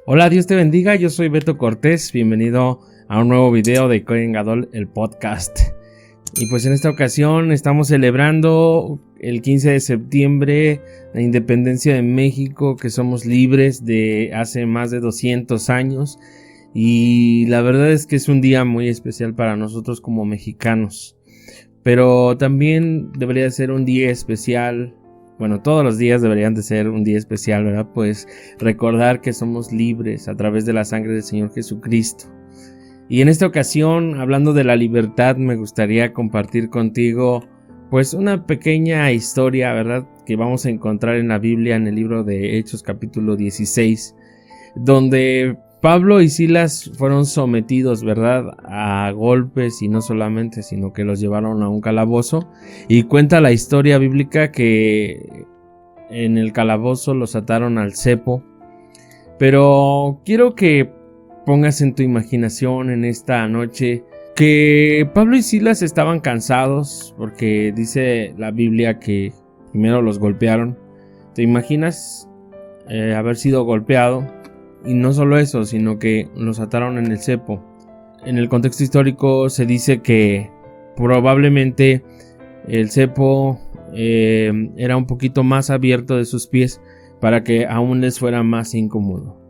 Hola, Dios te bendiga, yo soy Beto Cortés, bienvenido a un nuevo video de Kohen Gadol, el podcast. Y pues en esta ocasión estamos celebrando el 15 de septiembre la independencia de México, que somos libres de hace más de 200 años. Y la verdad es que es un día muy especial para nosotros como mexicanos. Pero también debería ser un día especial. Bueno, todos los días deberían de ser un día especial, ¿verdad? Pues recordar que somos libres a través de la sangre del Señor Jesucristo. Y en esta ocasión, hablando de la libertad, me gustaría compartir contigo pues una pequeña historia, ¿verdad? Que vamos a encontrar en la Biblia, en el libro de Hechos capítulo 16, donde Pablo y Silas fueron sometidos, ¿verdad?, a golpes, y no solamente, sino que los llevaron a un calabozo. Y cuenta la historia bíblica que en el calabozo los ataron al cepo. Pero quiero que pongas en tu imaginación en esta noche que Pablo y Silas estaban cansados, porque dice la Biblia que primero los golpearon. ¿Te imaginas haber sido golpeado? Y no solo eso, sino que los ataron en el cepo. En el contexto histórico se dice que probablemente el cepo era un poquito más abierto de sus pies para que aún les fuera más incómodo.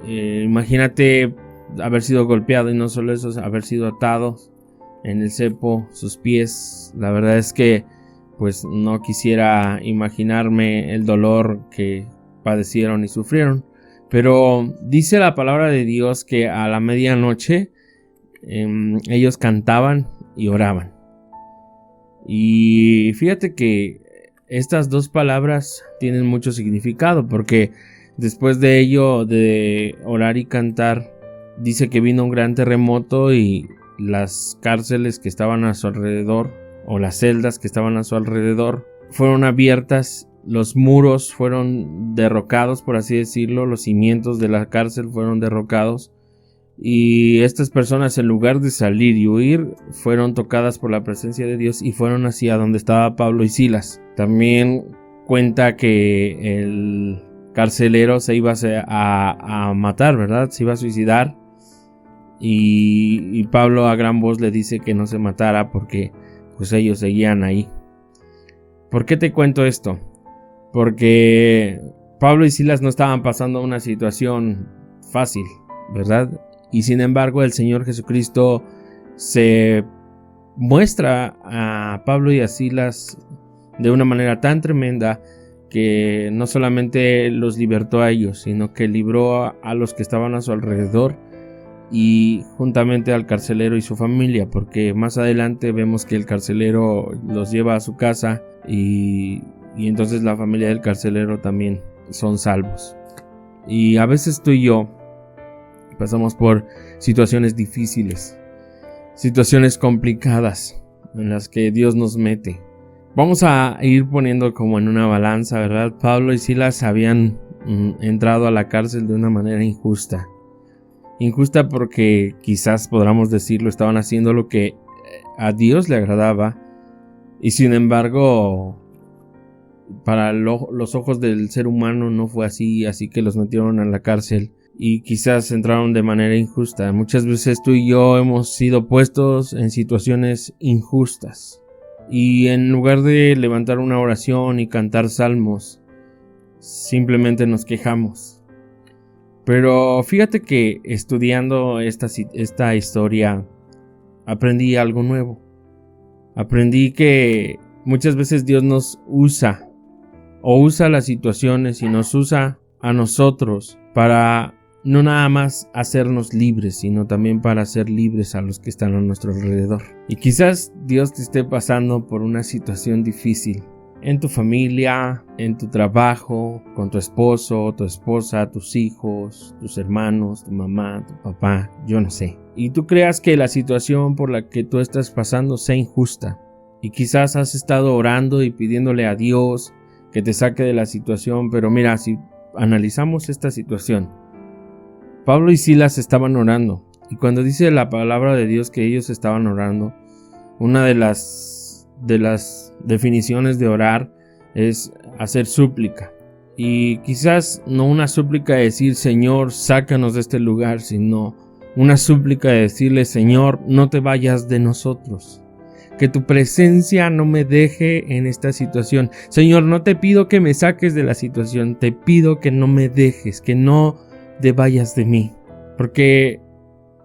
Imagínate haber sido golpeado, y no solo eso, haber sido atados en el cepo, sus pies. La verdad es que pues no quisiera imaginarme el dolor que padecieron y sufrieron. Pero dice la palabra de Dios que a la medianoche ellos cantaban y oraban. Y fíjate que estas dos palabras tienen mucho significado, porque después de ello, de orar y cantar, dice que vino un gran terremoto y las cárceles que estaban a su alrededor, o las celdas que estaban a su alrededor, fueron abiertas. Los muros fueron derrocados, por así decirlo, los cimientos de la cárcel fueron derrocados, y estas personas, en lugar de salir y huir, fueron tocadas por la presencia de Dios y fueron hacia donde estaba Pablo y Silas. También cuenta que el carcelero se iba a matar, ¿verdad? Se iba a suicidar, y Pablo a gran voz le dice que no se matara porque pues ellos seguían ahí. ¿Por qué te cuento esto? Porque Pablo y Silas no estaban pasando una situación fácil, ¿verdad? Y sin embargo el Señor Jesucristo se muestra a Pablo y a Silas de una manera tan tremenda que no solamente los libertó a ellos, sino que libró a los que estaban a su alrededor, y juntamente al carcelero y su familia, porque más adelante vemos que el carcelero los lleva a su casa y entonces la familia del carcelero también son salvos. Y a veces tú y yo pasamos por situaciones difíciles, situaciones complicadas en las que Dios nos mete. Vamos a ir poniendo como en una balanza, ¿verdad? Pablo y Silas habían entrado a la cárcel de una manera injusta. Injusta porque quizás podamos decirlo, estaban haciendo lo que a Dios le agradaba, y sin embargo para los ojos del ser humano no fue así, así que los metieron a la cárcel y quizás entraron de manera injusta. Muchas veces tú y yo hemos sido puestos en situaciones injustas, y en lugar de levantar una oración y cantar salmos, simplemente nos quejamos. Pero fíjate que estudiando esta historia aprendí algo nuevo. Aprendí que muchas veces Dios nos usa las situaciones y nos usa a nosotros para no nada más hacernos libres, sino también para hacer libres a los que están a nuestro alrededor. Y quizás Dios te esté pasando por una situación difícil en tu familia, en tu trabajo, con tu esposo, tu esposa, tus hijos, tus hermanos, tu mamá, tu papá, yo no sé. Y tú creas que la situación por la que tú estás pasando sea injusta. Y quizás has estado orando y pidiéndole a Dios que te saque de la situación, pero mira, si analizamos esta situación, Pablo y Silas estaban orando, y cuando dice la palabra de Dios que ellos estaban orando, una de las definiciones de orar es hacer súplica. Y quizás no una súplica de decir, Señor, sácanos de este lugar, sino una súplica de decirle, Señor, no te vayas de nosotros. Que tu presencia no me deje en esta situación. Señor, no te pido que me saques de la situación, te pido que no me dejes, que no te vayas de mí. Porque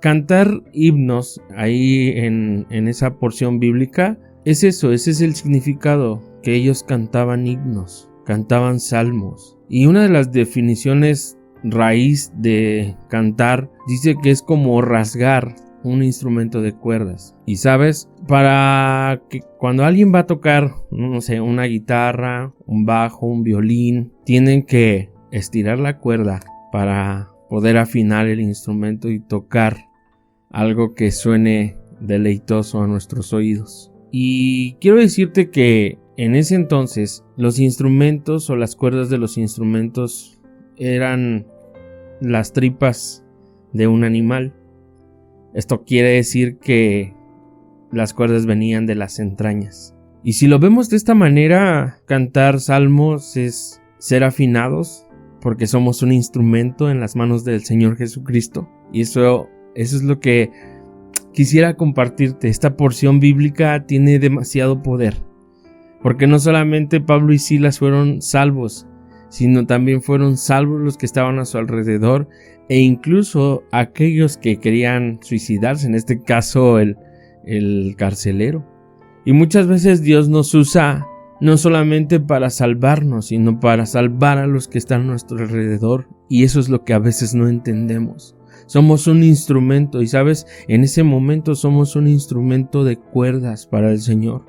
cantar himnos ahí en esa porción bíblica es eso, ese es el significado, que ellos cantaban himnos, cantaban salmos. Y una de las definiciones raíz de cantar dice que es como rasgar un instrumento de cuerdas. Y sabes, para que cuando alguien va a tocar, no sé, una guitarra, un bajo, un violín, tienen que estirar la cuerda para poder afinar el instrumento y tocar algo que suene deleitoso a nuestros oídos. Y quiero decirte que en ese entonces los instrumentos o las cuerdas de los instrumentos eran las tripas de un animal. Esto quiere decir que las cuerdas venían de las entrañas. Y si lo vemos de esta manera, cantar salmos es ser afinados, porque somos un instrumento en las manos del Señor Jesucristo. Y eso es lo que quisiera compartirte. Esta porción bíblica tiene demasiado poder, porque no solamente Pablo y Silas fueron salvos, sino también fueron salvos los que estaban a su alrededor, e incluso aquellos que querían suicidarse, en este caso el carcelero. Y muchas veces Dios nos usa no solamente para salvarnos, sino para salvar a los que están a nuestro alrededor, y eso es lo que a veces no entendemos. Somos un instrumento, y sabes, en ese momento somos un instrumento de cuerdas para el Señor.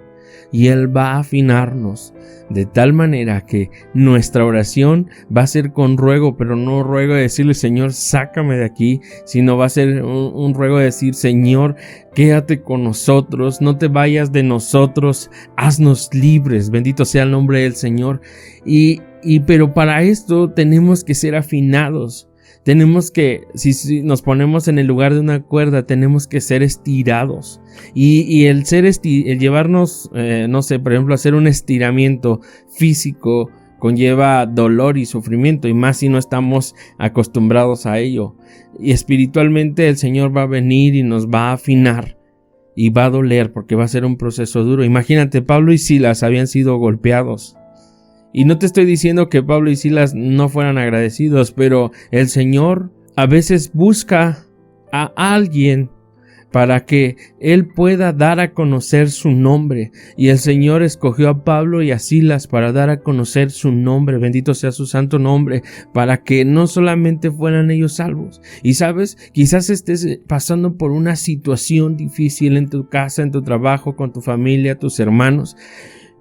Y Él va a afinarnos de tal manera que nuestra oración va a ser con ruego, pero no ruego de decirle, Señor, sácame de aquí, sino va a ser un ruego de decir, Señor, quédate con nosotros, no te vayas de nosotros, haznos libres, bendito sea el nombre del Señor. Pero para esto tenemos que ser afinados. Tenemos que, si nos ponemos en el lugar de una cuerda, tenemos que ser estirados. Y el llevarnos, no sé, por ejemplo, hacer un estiramiento físico conlleva dolor y sufrimiento, y más si no estamos acostumbrados a ello. Y espiritualmente el Señor va a venir y nos va a afinar. Y va a doler porque va a ser un proceso duro. Imagínate, Pablo y Silas habían sido golpeados. Y no te estoy diciendo que Pablo y Silas no fueran agradecidos, pero el Señor a veces busca a alguien para que Él pueda dar a conocer su nombre. Y el Señor escogió a Pablo y a Silas para dar a conocer su nombre, bendito sea su santo nombre, para que no solamente fueran ellos salvos. Y sabes, quizás estés pasando por una situación difícil en tu casa, en tu trabajo, con tu familia, tus hermanos.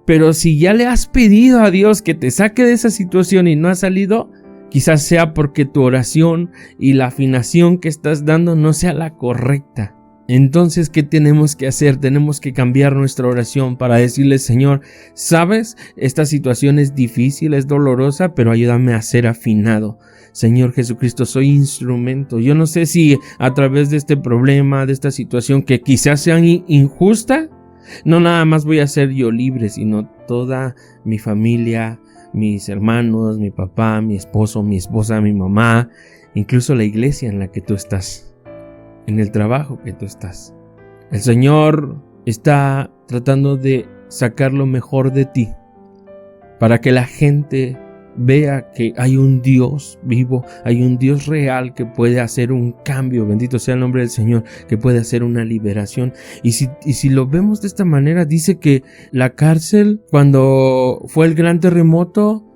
Pero si ya le has pedido a Dios que te saque de esa situación y no ha salido, quizás sea porque tu oración y la afinación que estás dando no sea la correcta. Entonces, ¿qué tenemos que hacer? Tenemos que cambiar nuestra oración para decirle, Señor, sabes, esta situación es difícil, es dolorosa, pero ayúdame a ser afinado. Señor Jesucristo, soy instrumento. Yo no sé si a través de este problema, de esta situación que quizás sea injusta, no nada más voy a ser yo libre, sino toda mi familia, mis hermanos, mi papá, mi esposo, mi esposa, mi mamá, incluso la iglesia en la que tú estás, en el trabajo que tú estás. El Señor está tratando de sacar lo mejor de ti para que la gente vea que hay un Dios vivo, hay un Dios real que puede hacer un cambio, bendito sea el nombre del Señor, que puede hacer una liberación. Y si lo vemos de esta manera, dice que la cárcel, cuando fue el gran terremoto,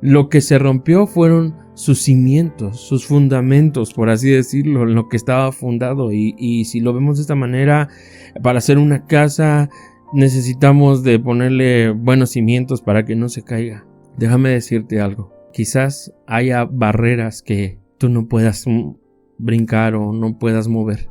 lo que se rompió fueron sus cimientos, sus fundamentos, por así decirlo, en lo que estaba fundado. Y si lo vemos de esta manera, para hacer una casa necesitamos de ponerle buenos cimientos para que no se caiga. Déjame decirte algo, quizás haya barreras que tú no puedas brincar o no puedas mover.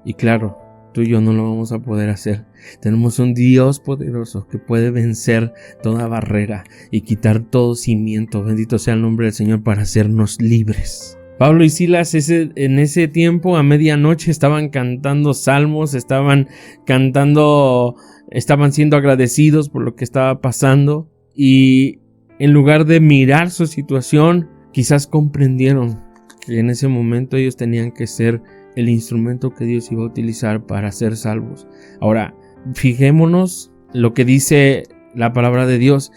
Y claro, tú y yo no lo vamos a poder hacer. Tenemos un Dios poderoso que puede vencer toda barrera y quitar todo cimiento. Bendito sea el nombre del Señor para hacernos libres. Pablo y Silas en ese tiempo a medianoche estaban cantando salmos, estaban siendo agradecidos por lo que estaba pasando. Y en lugar de mirar su situación, quizás comprendieron que en ese momento ellos tenían que ser el instrumento que Dios iba a utilizar para ser salvos. Ahora, fijémonos lo que dice la palabra de Dios,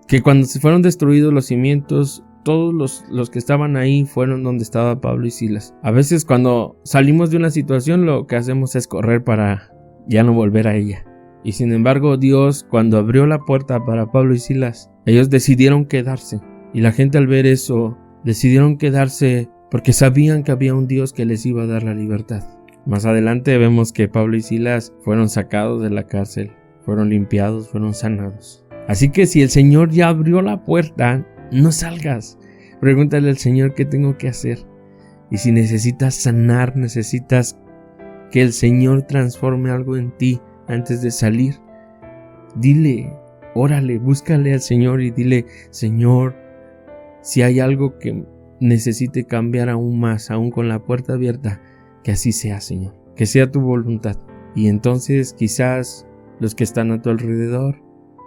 que cuando se fueron destruidos los cimientos, todos los que estaban ahí fueron donde estaba Pablo y Silas. A veces cuando salimos de una situación, lo que hacemos es correr para ya no volver a ella. Y sin embargo, Dios, cuando abrió la puerta para Pablo y Silas, ellos decidieron quedarse. Y la gente, al ver eso, decidieron quedarse porque sabían que había un Dios que les iba a dar la libertad. Más adelante vemos que Pablo y Silas fueron sacados de la cárcel, fueron limpiados, fueron sanados. Así que si el Señor ya abrió la puerta, no salgas. Pregúntale al Señor qué tengo que hacer. Y si necesitas sanar, necesitas que el Señor transforme algo en ti antes de salir, dile, órale, búscale al Señor y dile: Señor, si hay algo que necesite cambiar aún más, aún con la puerta abierta, que así sea, Señor, que sea tu voluntad. Y entonces quizás los que están a tu alrededor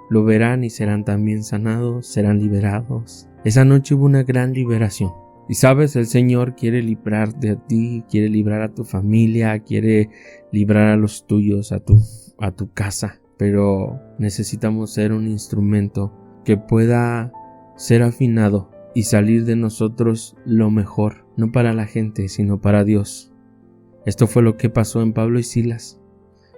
lo verán y serán también sanados, serán liberados. Esa noche hubo una gran liberación. Y sabes, el Señor quiere librar de ti, quiere librar a tu familia, quiere librar a los tuyos, a tu casa. Pero necesitamos ser un instrumento que pueda ser afinado y salir de nosotros lo mejor, no para la gente, sino para Dios. Esto fue lo que pasó en Pablo y Silas.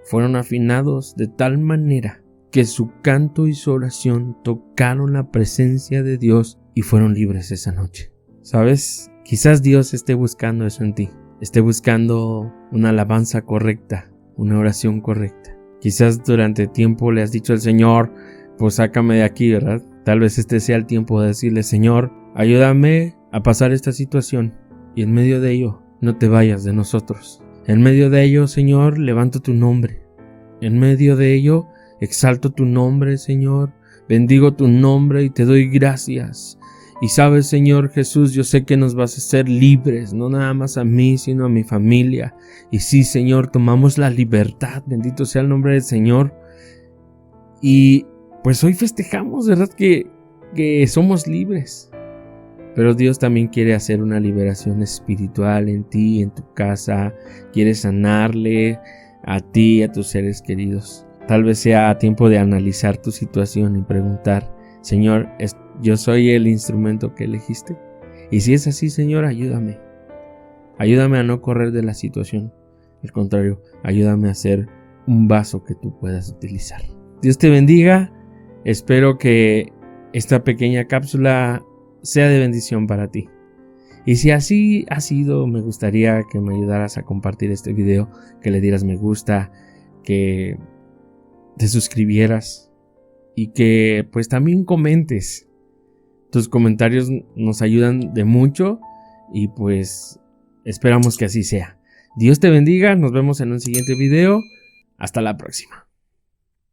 Fueron afinados de tal manera que su canto y su oración tocaron la presencia de Dios y fueron libres esa noche. ¿Sabes? Quizás Dios esté buscando eso en ti. Esté buscando una alabanza correcta, una oración correcta. Quizás durante tiempo le has dicho al Señor: pues sácame de aquí, ¿verdad? Tal vez este sea el tiempo de decirle: Señor, ayúdame a pasar esta situación. Y en medio de ello, no te vayas de nosotros. En medio de ello, Señor, levanto tu nombre. En medio de ello, exalto tu nombre, Señor. Bendigo tu nombre y te doy gracias. Y sabes, Señor Jesús, yo sé que nos vas a hacer libres, no nada más a mí, sino a mi familia. Y sí, Señor, tomamos la libertad, bendito sea el nombre del Señor. Y pues hoy festejamos, ¿verdad? Que somos libres. Pero Dios también quiere hacer una liberación espiritual en ti, en tu casa. Quiere sanarle a ti y a tus seres queridos. Tal vez sea tiempo de analizar tu situación y preguntar: Señor, ¿yo soy el instrumento que elegiste? Y si es así, Señor, ayúdame. Ayúdame a no correr de la situación. Al contrario, ayúdame a ser un vaso que tú puedas utilizar. Dios te bendiga. Espero que esta pequeña cápsula sea de bendición para ti. Y si así ha sido, me gustaría que me ayudaras a compartir este video, que le dieras me gusta, que te suscribieras y que pues también comentes. Tus comentarios nos ayudan de mucho y pues esperamos que así sea. Dios te bendiga, nos vemos en un siguiente video. Hasta la próxima.